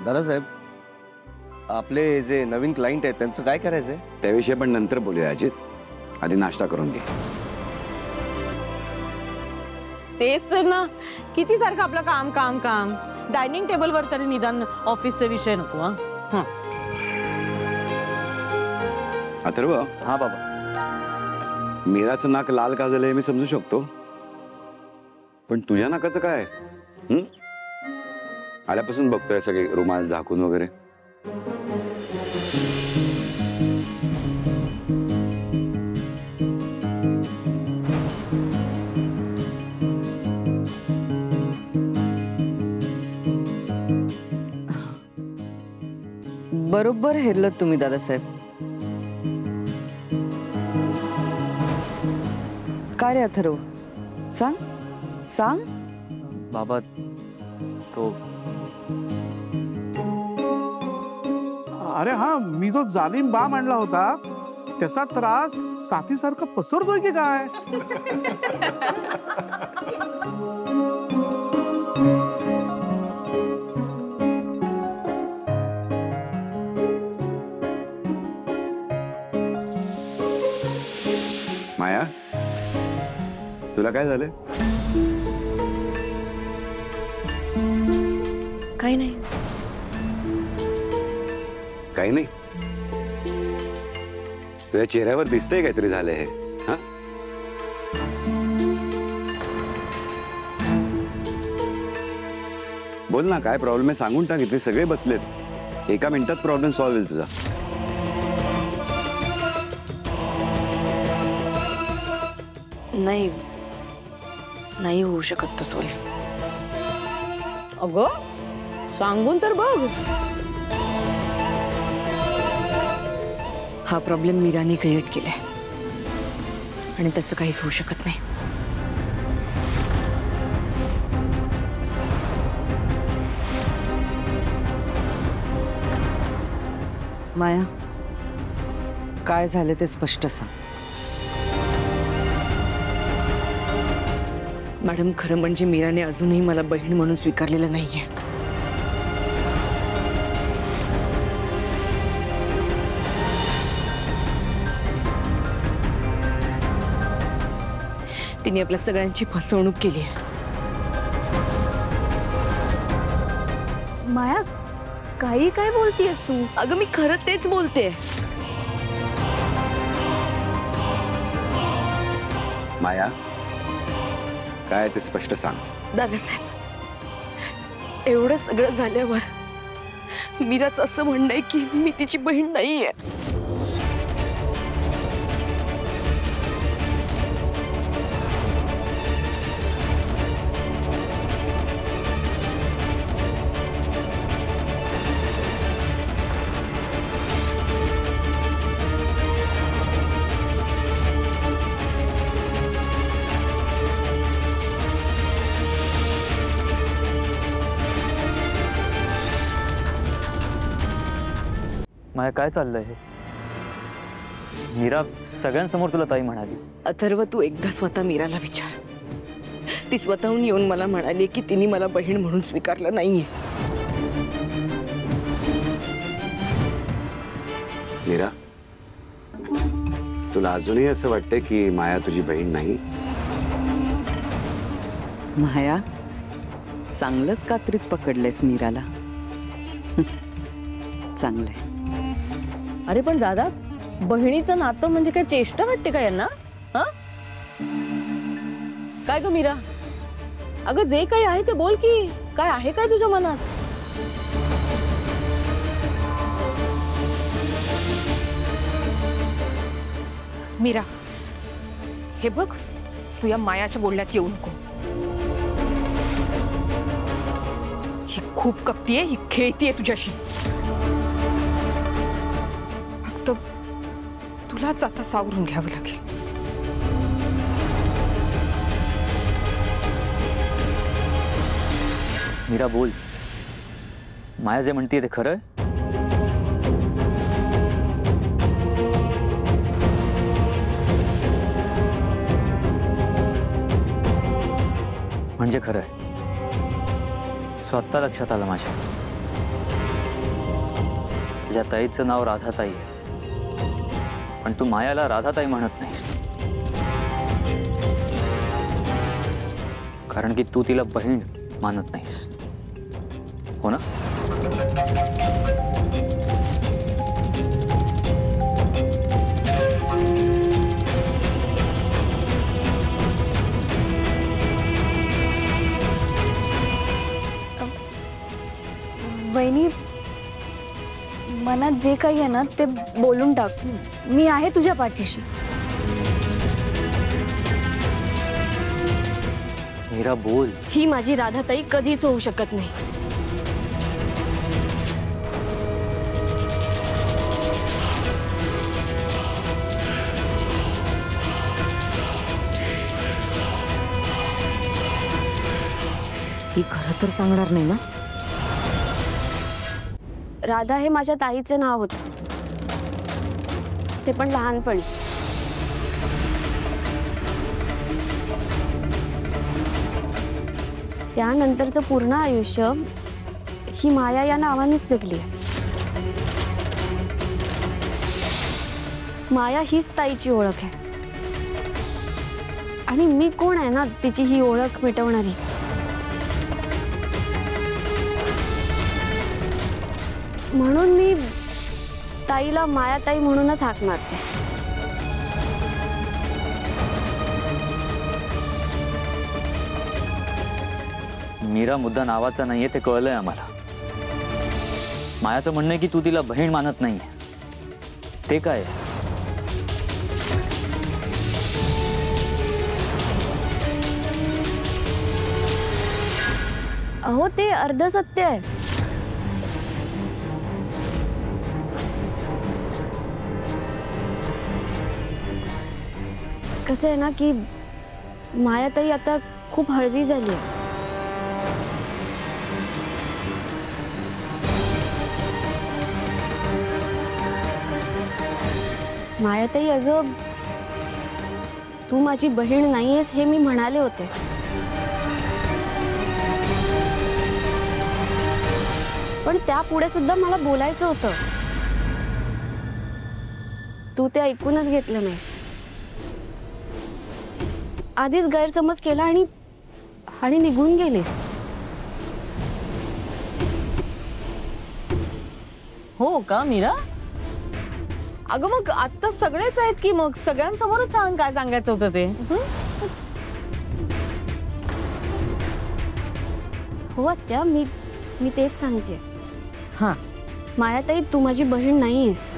दादासाहेब, आपले जे नवीन क्लायंट आहेत त्यांचं काय करायचंय? त्याविषयी पण नंतर बोलूया अजित. आधी नाश्ता करून घे. तेच तर ना, किती सारखं आपलं काम काम काम. डायनिंग टेबलवर तरी निदान ऑफिसचे विषय नको. हां अथर्व. हा बाबा. मीराचं नाक लाल का झालंय मी समजू शकतो, पण तुझ्या नाकाचं काय? आल्यापासून बघतोय सगळे रुमाल झाकून वगैरे. बरोबर हेरलत तुम्ही दादासाहेब. काय रे अथर्व, सांग सांग. बाबा तो अरे हा, मी जो जालिम बाम आणला होता त्याचा त्रास साथीसारखा पसरतोय की काय? माया, तुला काय झालंय? काही नाही. काही नाही. तुझ्या चेहऱ्यावर दिसतंय काहीतरी झालंय हे. हा, बोल ना, काय प्रॉब्लेम आहे सांगून टाक. इथे सगळे बसलेत, एका मिनिटात प्रॉब्लेम सॉल्व्ह होईल तुझा. नाही नाही होऊ शकत तो सॉल्व्ह. अगं सांगून तर बघ. हा प्रॉब्लेम मीराने क्रिएट केलाय आणि त्याचं काहीच होऊ शकत नाही. माया, काय झाले ते स्पष्ट सांग. मॅडम, खरं म्हणजे मीराने अजूनही मला बहीण म्हणून स्वीकारलेलं नाहीये. तिने आपल्या सगळ्यांची फसवणूक केली आहे. माया, काही काय बोलतीयस तू? अगं मी खरं तेच बोलते. माया, काय ते स्पष्ट सांग. दादासाहेब, एवढं सगळं झाल्यावर मीराचं असं म्हणणं आहे की मी तिची बहीण नाहीये. माया, काय चाललंय हे? मीरा सगळ्यांसमोर तुला ताई म्हणाली. अथर्व, तू एकदा स्वतः मीराला विचार. ती स्वतःहून येऊन मला म्हणाली की तिने मला बहीण म्हणून स्वीकारलं नाहीये. मीरा, तुला अजूनही असं वाटतंय की माया तुझी बहीण नाही? माया, चांगलंच कात्रीत पकडलेस मीराला. चांगलंय. अरे पण दादा, बहिणीचं नातं म्हणजे काय चेष्टा वाटते का यांना? हा, काय गं मीरा? अगं जे काही आहे ते बोल की. काय आहे काय तुझ्या मनात? मीरा, हे बघ, तू या मायाच्या बोलण्यात येऊ नको. ही खूप कपटीये, ही खेळतीये तुझ्याशी. फक्त तुलाच आता सावरून घ्यावं लागेल. मीरा बोल, माया जे म्हणते ते खरं आहे? म्हणजे खरं आहे. स्वतः लक्षात आलं माझ्या. तुझ्या ताईचं नाव राधाताई आहे, पण तू मायाला राधाताई म्हणत नाहीस, कारण की तू तिला बहीण मानत नाहीस, हो ना? वहिनी, मनात जे काही आहे ना ते बोलून टाक. मी आहे तुझ्या पाठीशी. मीरा बोल. ही माझी राधाताई कधीच होऊ शकत नाही. ही खरं तर सांगणार नाही ना? राधा हे माझ्या ताईचे नाव होते, ते पण लहानपणी. त्यानंतरचं पूर्ण आयुष्य ही माया या नावानेच जगली. माया हीच ताईची ओळख आहे, आणि मी कोण आहे ना तिची ही ओळख मिटवणारी. म्हणून मी ताईला मायाताई म्हणूनच हाक मारते. मीरा मुद्दा नावाचा नाहीये, ते कळलंय आम्हाला. मायाचं म्हणणं आहे की तू तिला बहीण मानत नाहीये. ते काय? अहो, ते अर्ध सत्य आहे. कसं आहे ना की मायाताई आता खूप हळवी झाली आहे. मायाताई, अगं तू माझी बहीण नाहीयेस हे मी म्हणाले होते, पण त्यापुढे सुद्धा मला बोलायचं होतं. तू ते ऐकूनच घेतलं नाहीस. आधीच गैरसमज केला आणि निघून गेलीस. हो का मीरा? अगं मग आता सगळेच आहेत की, मग सगळ्यांसमोरच सांग काय सांगायचं होतं ते. हो आत्या, मी तेच सांगते. हा, मायाताई, तू माझी बहीण नाहीयेस.